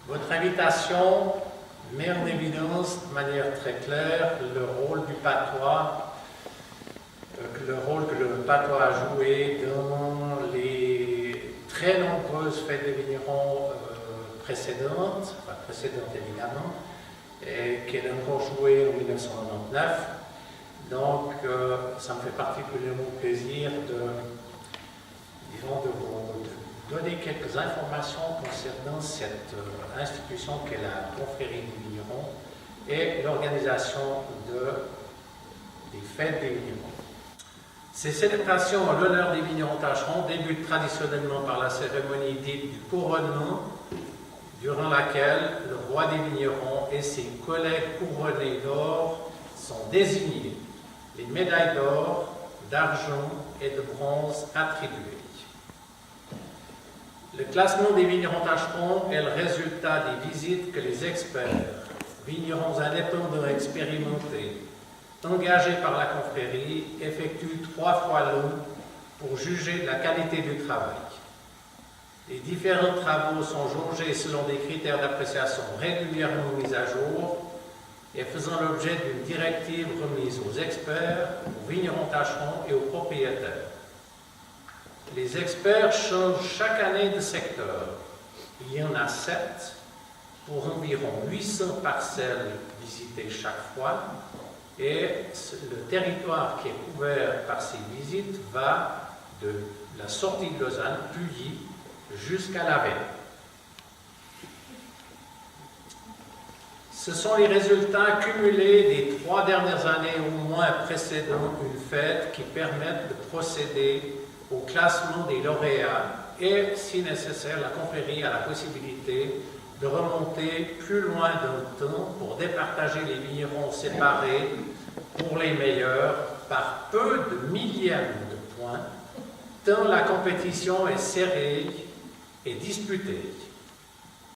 Votre invitation met en évidence de manière très claire le rôle du patois, le rôle que le patois a joué dans les très nombreuses fêtes des vignerons précédentes évidemment, et qu'elle a encore joué en 1999. Donc, ça me fait particulièrement plaisir de vous donner quelques informations concernant cette institution qu'est la Confrérie des vignerons et l'organisation des fêtes des vignerons. Ces célébrations en l'honneur des vignerons tâcherons débutent traditionnellement par la cérémonie dite du couronnement, durant laquelle le roi des vignerons et ses collègues couronnés d'or sont désignés, les médailles d'or, d'argent et de bronze attribuées. Le classement des vignerons tâcherons est le résultat des visites que les experts, vignerons indépendants expérimentés, engagés par la confrérie, effectuent 3 fois l'an pour juger de la qualité du travail. Les différents travaux sont jaugés selon des critères d'appréciation régulièrement mis à jour et faisant l'objet d'une directive remise aux experts, aux vignerons tâcherons et aux propriétaires. Les experts changent chaque année de secteur. Il y en a 7 pour environ 800 parcelles visitées chaque fois et le territoire qui est couvert par ces visites va de la sortie de Lausanne, Puyi, jusqu'à la Veine. Ce sont les résultats cumulés des 3 dernières années au moins précédant une fête qui permettent de procéder au classement des lauréats et, si nécessaire, la confrérie a la possibilité de remonter plus loin dans le temps pour départager les vignerons séparés pour les meilleurs par peu de millièmes de points, tant la compétition est serrée et disputée.